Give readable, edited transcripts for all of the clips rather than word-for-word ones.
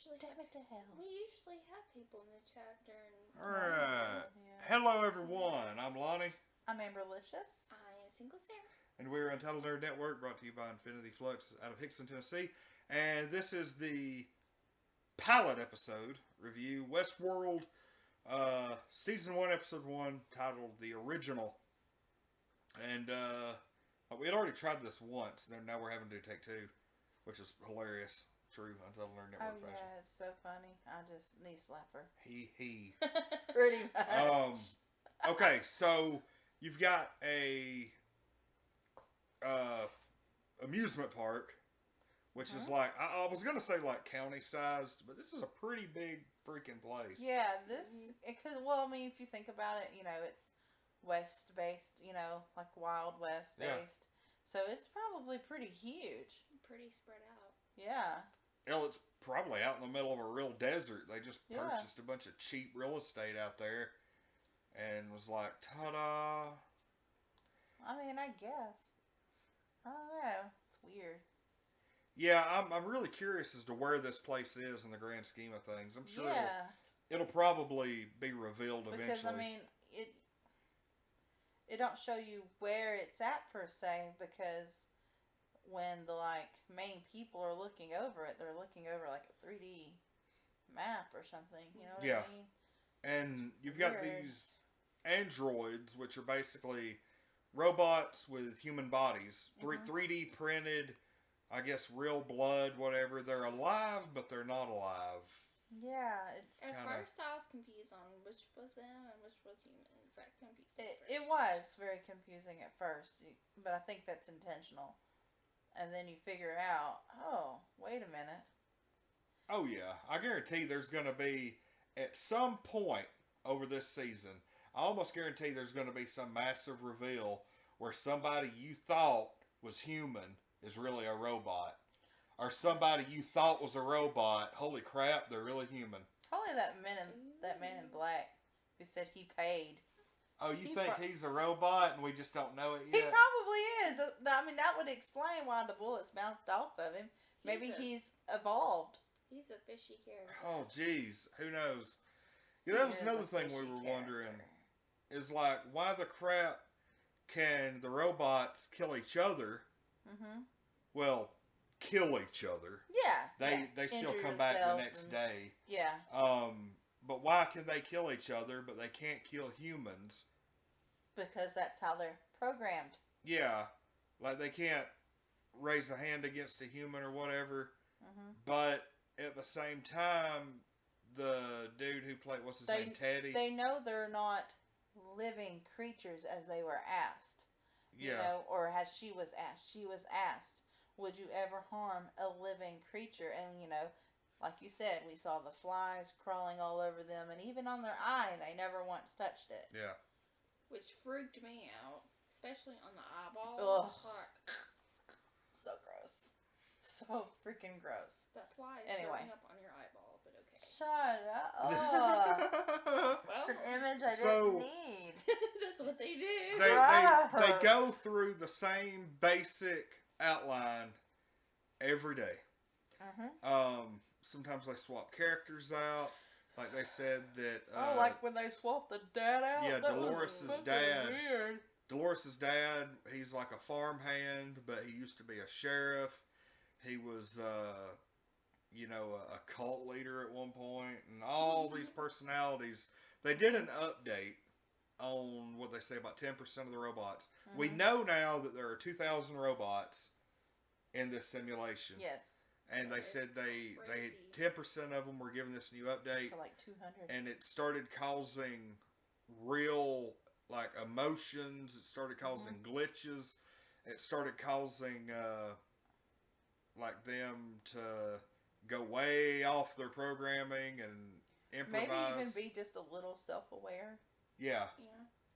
Damn it to hell. We usually have people in the chat during... Alright. Yeah. Hello, everyone. I'm Lonnie. I'm Amberlicious. I am Single Sarah. And we're Untitled Nerd Network, brought to you by Infinity Flux out of Hickson, Tennessee. And this is the pilot episode review, Westworld, Season 1, Episode 1, titled The Original. And we had already tried this once, and now we're having to do take two, which is hilarious. True Untitled Nerd Network fashion. Yeah, it's so funny. I just knee slapper. He. Pretty much. Okay, so you've got a amusement park, which is like, I was going to say like county sized, but this is a pretty big freaking place. Yeah, if you think about it, it's West based, like Wild West based. Yeah. So it's probably pretty huge. Pretty spread out. Yeah. Hell, it's probably out in the middle of a real desert. They just purchased a bunch of cheap real estate out there and was like, ta-da. I mean, I guess. I don't know. It's weird. Yeah, I'm really curious as to where this place is in the grand scheme of things. I'm sure it'll probably be revealed eventually. Because, I mean, it don't show you where it's at per se, because when the main people are looking over it, they're looking over like a 3D map or something. You know what I mean? And you've got these androids, which are basically robots with human bodies, 3D printed, I guess real blood, whatever. They're alive, but they're not alive. Yeah, it's at first I was confused on which was them and which was humans. That confused me. It was very confusing at first, but I think that's intentional. And then you figure out, oh, wait a minute. Oh yeah, I guarantee there's going to be at some point over this season. I almost guarantee there's going to be some massive reveal where somebody you thought was human is really a robot. Or somebody you thought was a robot, holy crap, they're really human. Probably that man in black who said he paid. Oh, you think he's a robot and we just don't know it yet? He probably is. I mean, that would explain why the bullets bounced off of him. Maybe he's evolved. He's a fishy character. Oh, jeez. Who knows? Yeah, that was another thing we were wondering. Is like, why the crap can the robots kill each other? Mm-hmm. Well, kill each other. Yeah. They still come back the next day. Yeah. But why can they kill each other, but they can't kill humans? Because that's how they're programmed. Yeah. Like, they can't raise a hand against a human or whatever. Mm-hmm. But at the same time, the dude who played, what's his name, Teddy? They know they're not living creatures as they were asked. Yeah. Or as she was asked. She was asked, would you ever harm a living creature? And, like you said, we saw the flies crawling all over them, and even on their eye, they never once touched it. Yeah. Which freaked me out, especially on the eyeball. Ugh. So gross. So freaking gross. That fly is throwing up on your eyeball, but okay. Shut up. It's an image I didn't need. That's what they do. They go through the same basic outline every day. Sometimes they swap characters out. Like they said that... like when they swapped the dad out? Yeah, Dolores' dad. Weird. Dolores' dad, he's like a farmhand, but he used to be a sheriff. He was, a cult leader at one point. And all these personalities. They did an update on what they say about 10% of the robots. Mm-hmm. We know now that there are 2,000 robots in this simulation. Yes. And they said they 10% of them were given this new update. So like 200. And it started causing real emotions. It started causing glitches. It started causing them to go way off their programming and improvise. Maybe even be just a little self-aware. Yeah.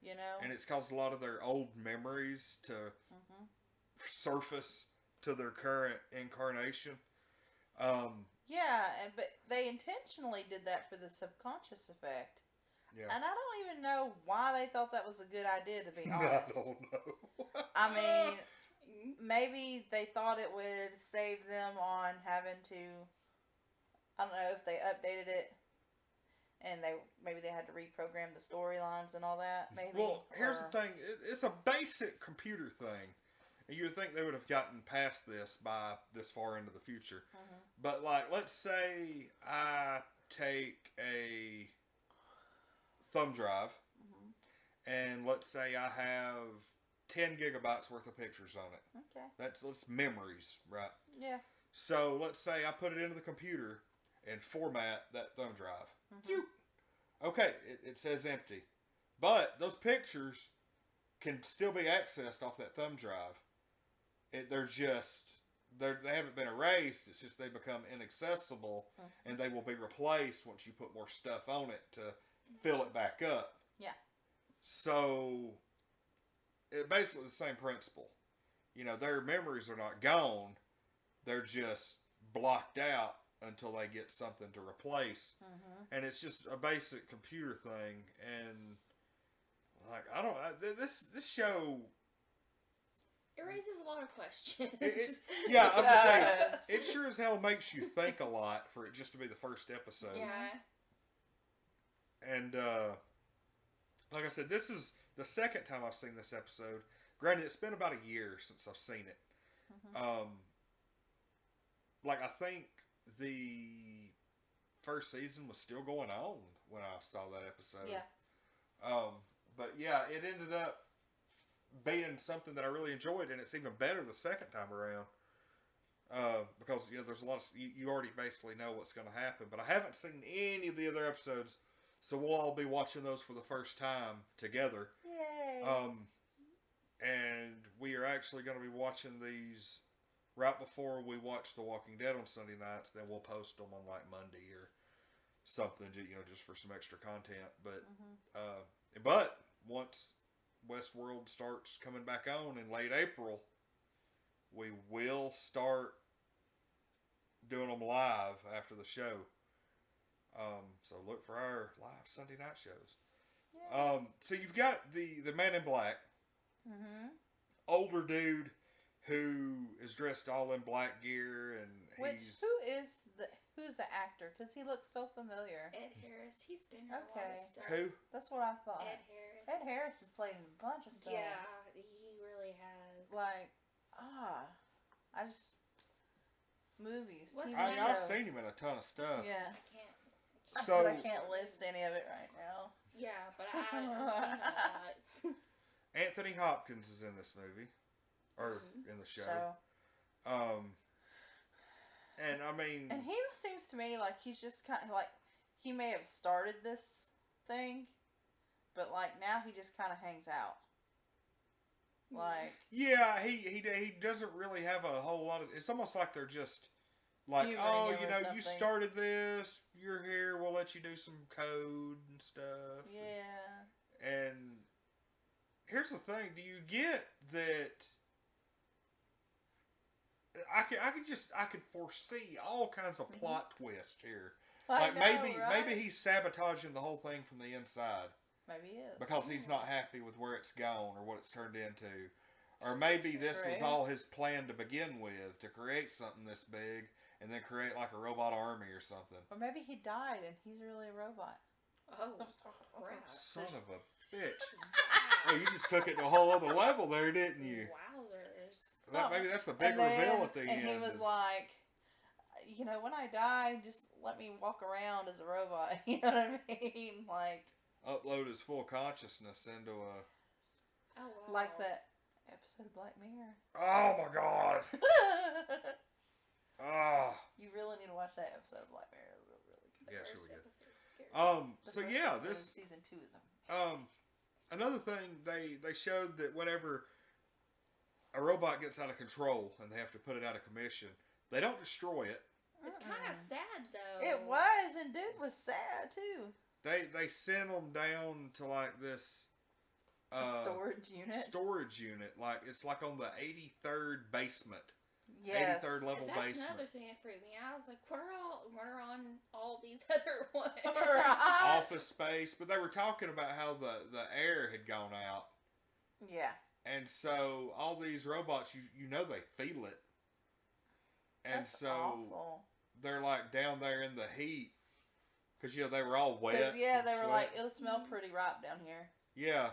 Yeah. And it's caused a lot of their old memories to surface to their current incarnation. But they intentionally did that for the subconscious effect. Yeah. And I don't even know why they thought that was a good idea, to be honest. I don't know. I mean, maybe they thought it would save them on having to I don't know if they updated it and maybe they had to reprogram the storylines and all that. Maybe. Well, here's the thing: it's a basic computer thing, and you would think they would have gotten past this by this far into the future. Mhm. But like, let's say I take a thumb drive, Mhm. and let's say I have 10 gigabytes worth of pictures on it. Okay. That's memories, right? Yeah. So let's say I put it into the computer and format that thumb drive. Mhm. Okay, it says empty. But those pictures can still be accessed off that thumb drive. They haven't been erased. It's just they become inaccessible, and they will be replaced once you put more stuff on it to fill it back up. Yeah. So, it's basically the same principle. You know, their memories are not gone. They're just blocked out until they get something to replace. Mhm. And it's just a basic computer thing. And, like, this show... It raises a lot of questions. Yeah, I was gonna say, Yes. it sure as hell makes you think a lot for it just to be the first episode. Yeah. And like I said, this is the second time I've seen this episode. Granted, it's been about a year since I've seen it. Mhm. Like I think the first season was still going on when I saw that episode. Yeah. But yeah, it ended up being something that I really enjoyed, and it's even better the second time around. Because there's a lot of you already basically know what's going to happen, but I haven't seen any of the other episodes, so we'll all be watching those for the first time together. Yay. And we are actually going to be watching these right before we watch The Walking Dead on Sunday nights. Then we'll post them on like Monday or something, just for some extra content. But but once Westworld starts coming back on in late April, we will start doing them live after the show. So look for our live Sunday night shows. Yeah. So you've got the Man in Black, Mhm. older dude who is dressed all in black gear, and he's who's the actor? Because he looks so familiar. Ed Harris, he's been in a lot Okay. of stuff. who? That's what I thought. Ed Harris. Ed Harris has played in a bunch of stuff. Yeah, he really has. Like, I just movies. What's TV his name? I've shows. seen him in a ton of stuff. Yeah. I can't. So But I can't list any of it right now. Yeah, but I've seen him a lot. Anthony Hopkins is in this movie, or in the show. And I mean, And he seems to me like he's just kind of like he may have started this thing, but like now he just kind of hangs out. Like yeah, he doesn't really have a whole lot of. It's almost like they're just like, Humoring oh, him or you something. started this, you're here, we'll let you do some code and stuff. yeah, And here's the thing: do you get that? I could foresee all kinds of plot twists here. Like I know, maybe right? he's sabotaging the whole thing from the inside Maybe he is because he's not happy with where it's gone or what it's turned into. Or maybe this was Right. all his plan to begin with, to create something this big and then create like a robot army or something. Or maybe he died and he's really a robot. Oh, crap. Son of a bitch. Well, you just took it to a whole other level there, didn't you? Wowzers. Maybe that's the big And then- reveal at the end. And he was is- like, when I die, just let me walk around as a robot. You know what I mean? Like, upload his full consciousness into a... Oh, wow. like that episode of Black Mirror. Oh my god! Ah. You really need to watch that episode of Black Mirror. Really good. Yeah, it's First really good. episode's scary. The So first yeah, episode of this... season 2 is amazing. Another thing, they showed that whenever a robot gets out of control and they have to put it out of commission, they don't destroy it. It's kind of sad, though. It was, and dude was sad too. They send them down to like this Storage unit. Like it's like on the 83rd basement. Yes. 83rd level That's basement. another thing that freaked me out. I was like, what are on all these other ones? Right. Office space, but they were talking about how the air had gone out. Yeah. And so all these robots, you know they feel it. And That's so awful. they're like down there in the heat because they were all wet. Because yeah, and they were sweat. like, it'll smell pretty ripe down here. Yeah,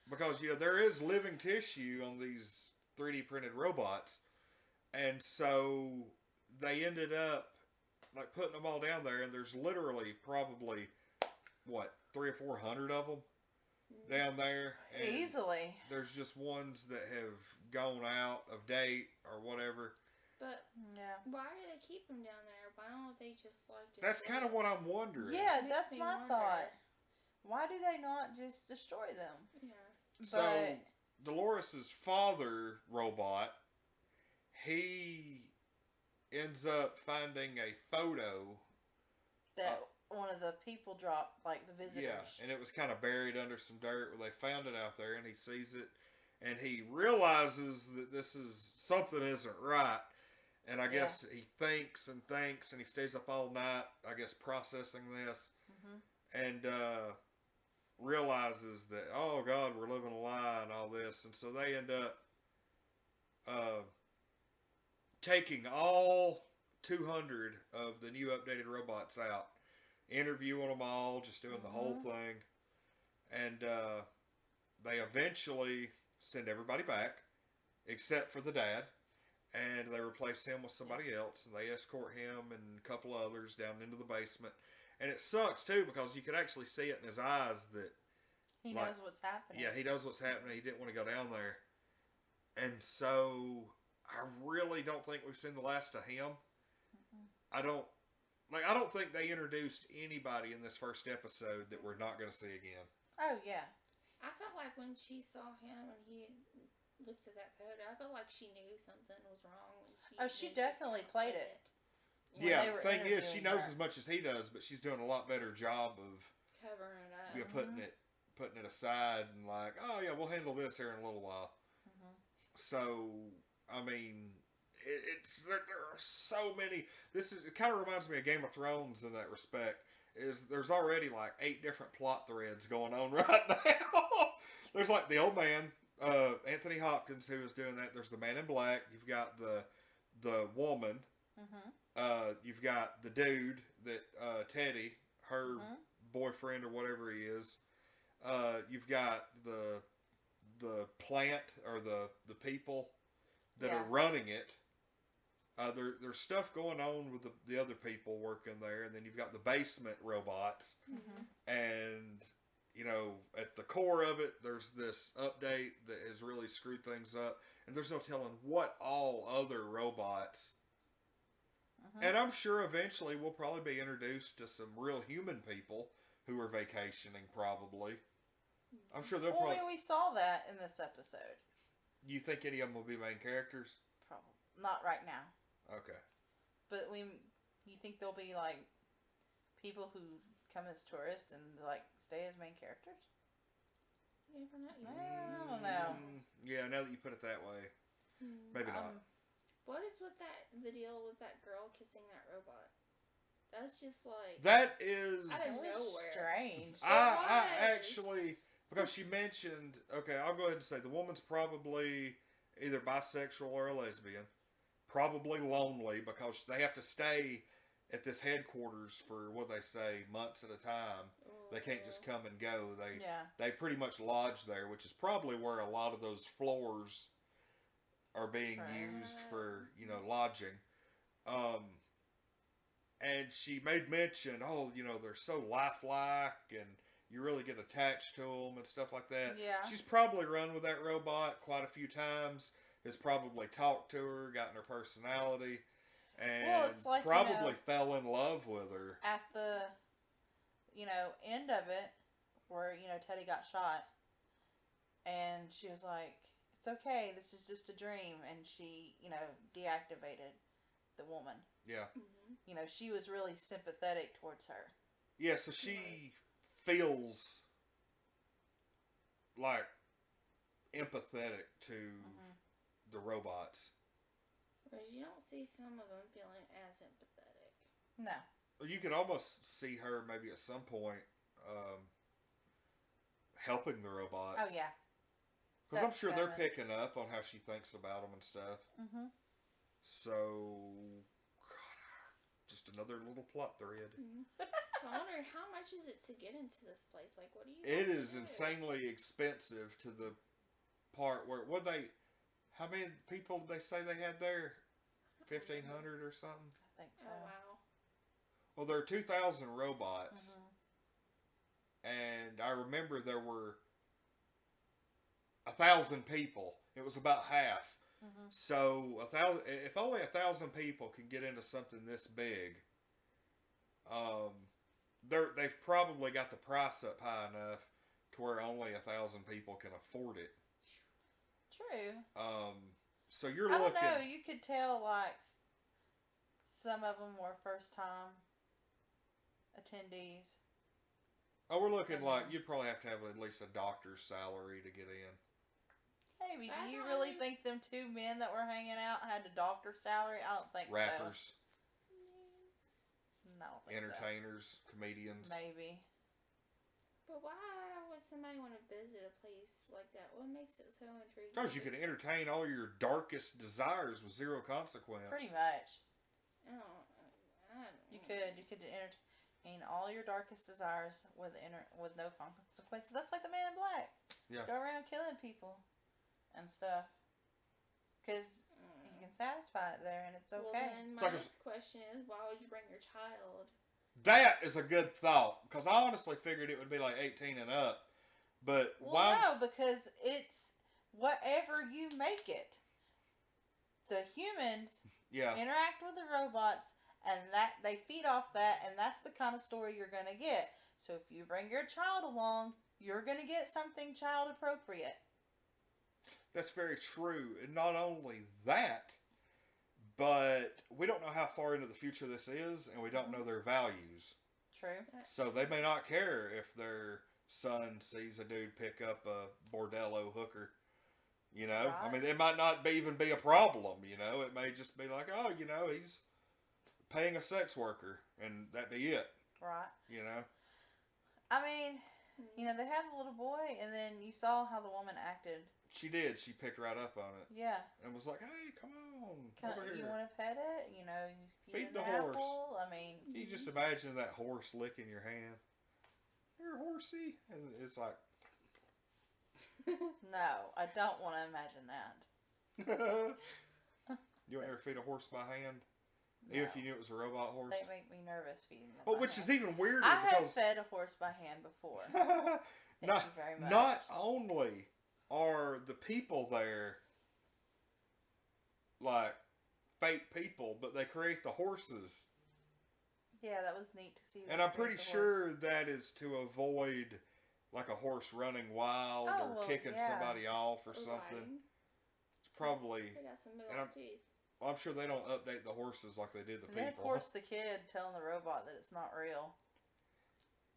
because there is living tissue on these 3D printed robots, and so they ended up like putting them all down there, and there's literally probably what 300 or 400 of them down there. And Easily. there's just ones that have gone out of date or whatever. But yeah, why do they keep them down there? Why don't they just like? That's kind of what I'm wondering. yeah, Makes that's me my wonder. thought. Why do they not just destroy them? Yeah. So But- Dolores's father robot, he ends up finding a photo. That one of the people dropped, like the visitors. Yeah, and it was kind of buried under some dirt. Where they found it out there, and he sees it, and he realizes that something isn't right. And I guess he thinks and thinks, and he stays up all night, I guess, processing this, and realizes that, oh God, we're living a lie and all this. And so they end up taking all 200 of the new updated robots out, interviewing them all, just doing the whole thing. And they eventually send everybody back, except for the dad. And they replace him with somebody else, and they escort him and a couple of others down into the basement. And it sucks, too, because you could actually see it in his eyes that... He knows what's happening. Yeah, he knows what's happening. He didn't want to go down there. And so, I really don't think we've seen the last of him. I don't think they introduced anybody in this first episode that we're not going to see again. Oh, yeah. I felt like when she saw him and he looked at that photo, I felt like she knew something was wrong. When She when definitely played it. When Yeah, they were the thing is, she interviewing knows her. as much as he does, but she's doing a lot better job of covering it up. putting it aside and like, oh yeah, we'll handle this here in a little while. So, I mean, there are so many. It kind of reminds me of Game of Thrones in that respect. There's already like 8 different plot threads going on right now. There's like the old man, Anthony Hopkins, who is doing that. There's the man in black. You've got the woman. You've got the dude that Teddy, her boyfriend or whatever he is. You've got the plant or the people that are running it. There's stuff going on with the other people working there, and then you've got the basement robots, and at the core of it, there's this update that has really screwed things up, and there's no telling what all other robots. And I'm sure eventually we'll probably be introduced to some real human people who are vacationing, probably. I'm sure they'll probably... we saw that in this episode. You think any of them will be main characters? Probably. Not right now. Okay. But you think there'll be, like, people who come as tourists and, like, stay as main characters? You never know. I don't know. Yeah, now that you put it that way. Maybe not. What is with the deal with that girl kissing that robot? That's just like... That is... Out of nowhere. Strange. I actually... Because she mentioned... Okay, I'll go ahead and say the woman's probably either bisexual or a lesbian. Probably lonely because they have to stay at this headquarters for, what they say, months at a time. They can't just come and go. They pretty much lodge there, which is probably where a lot of those floors are being used for, lodging. And she made mention, they're so lifelike and you really get attached to them and stuff like that. Yeah. She's probably run with that robot quite a few times, has probably talked to her, gotten her personality, and it's like, probably fell in love with her. At the, end of it, where, Teddy got shot, and she was like, it's okay, this is just a dream, and she, deactivated the woman. Yeah. She was really sympathetic towards her. Yeah, so she feels like empathetic to the robots. Whereas you don't see some of them feeling as empathetic. No. You could almost see her maybe at some point helping the robots. Oh, yeah. Because I'm sure they're picking up on how she thinks about them and stuff. So, God, just another little plot thread. So I wonder how much is it to get into this place? Like, what do you? It have is to do? insanely expensive to the part where how many people did they say they had there? 1,500 or something. I think so. Oh wow. Well, there are 2,000 robots, Mhm. and I remember there were 1,000 people. It was about half. Mhm. So if only 1,000 people can get into something this big, they've probably got the price up high enough to where only 1,000 people can afford it. True. So you're I don't looking. know. You could tell like some of them were first time attendees. Oh, we're looking Mhm. like you'd probably have to have at least a doctor's salary to get in. Maybe. Do I you don't really know. think them two men that were hanging out had a doctor's salary? I don't think Rappers, so. No, I don't think entertainers, comedians. so. Maybe. But why would somebody want to visit a place like that? What makes it so intriguing? Because you can entertain all your darkest desires with zero consequence. Pretty much. I don't know. You could entertain all your darkest desires with no consequences. That's like the Man in Black. Yeah. Go around killing people and stuff. Because you can satisfy it there, and it's okay. Well, then It's my like a- next question is, why would you bring your child? That is a good thought. Because I honestly figured it would be like 18 and up. But Well, why? no, because it's whatever you make it. The humans Yeah. interact with the robots, and that they feed off that, and that's the kind of story you're going to get. So if you bring your child along, you're going to get something child appropriate. That's very true. And not only that, but we don't know how far into the future this is, and we don't know their values. True. So they may not care if their son sees a dude pick up a bordello hooker. You know? I Right. mean, it might not even be a problem, you know? It may just be like, oh, he's paying a sex worker, and that be it, Right. you know? I mean, they had the little boy, and then you saw how the woman acted. She did. She picked right up on it. Yeah. And was like, hey, come on, over You here. want to pet it? You Feed it the an horse. apple? I mean, Can you just imagine that horse licking your hand? Here, horsey. And it's like, no, I don't want to imagine that. you want to ever feed a horse by hand? Even if you knew it was a robot horse? They make me nervous feeding them. Well, by which hand. is even weirder I have because fed a horse by hand before. Thank not, you very much. not only are the people there like fake people, but they create the horses. Yeah, that was neat to see. And I'm pretty sure that is to avoid like a horse running wild Oh, or well, kicking yeah. somebody off or Or something. riding. It's probably. They got some And middle teeth. Well, I'm sure they don't update the horses like they did the And then, of people. course, the kid telling the robot that it's not real.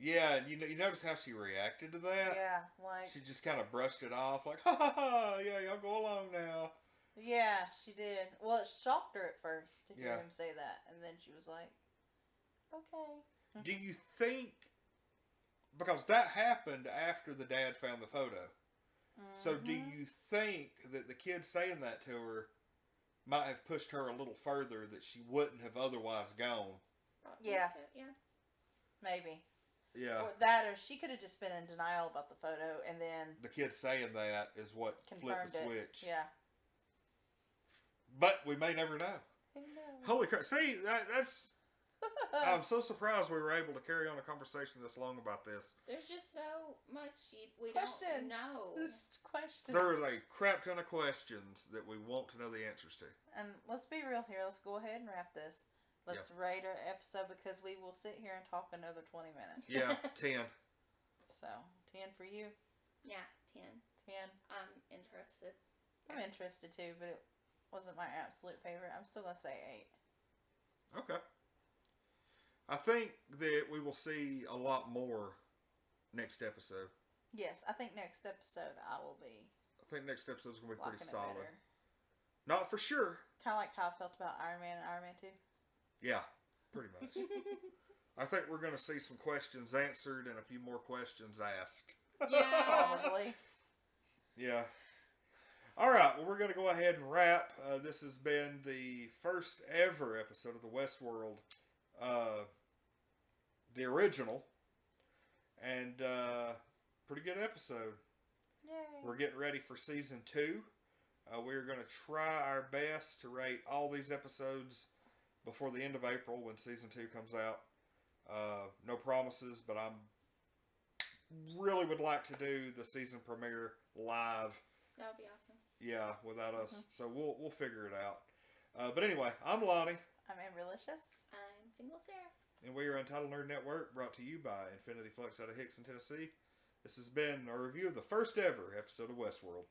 Yeah, and you notice how she reacted to that? Yeah, like... She just kind of brushed it off like, ha ha ha, yeah, y'all go along now. Yeah, she did. Well, it shocked her at first to hear Yeah. him say that. And then she was like, okay. Do you think, because that happened after the dad found the photo, so do you think that the kid saying that to her might have pushed her a little further that she wouldn't have otherwise gone? Yeah. Yeah. Maybe. Yeah. Or that, or she could have just been in denial about the photo and then The kid saying that is what flipped confirmed the it. switch. Yeah. But we may never know. Who knows? Holy crap. See, that's... I'm so surprised we were able to carry on a conversation this long about this. There's just so much we Questions. don't know. This is questions. There are a crap ton of questions that we want to know the answers to. And let's be real here. Let's go ahead and wrap this. Let's rate our episode because we will sit here and talk another 20 minutes. Yeah, 10. So, 10 for you. Yeah, 10. 10. I'm interested. I'm interested too, but it wasn't my absolute favorite. I'm still going to say 8. Okay. I think that we will see a lot more next episode. Yes, I think next episode I will be I think next episode is going to be liking pretty it solid. better. Not for sure. Kind of like how I felt about Iron Man and Iron Man 2. Yeah, pretty much. I think we're going to see some questions answered and a few more questions asked. Yeah. Probably. Yeah. All right, well, we're going to go ahead and wrap. This has been the first ever episode of the Westworld the original, and pretty good episode. Yay. We're getting ready for season 2. We're going to try our best to rate all these episodes before the end of April when season 2 comes out. No promises, but I'm really would like to do the season premiere live. That would be awesome. Yeah, without us. So we'll figure it out. But anyway, I'm Lonnie. I'm Amberlicious. I'm Single Sarah. And we are Untitled Nerd Network, brought to you by Infinity Flux out of Hickson, Tennessee. This has been a review of the first ever episode of Westworld.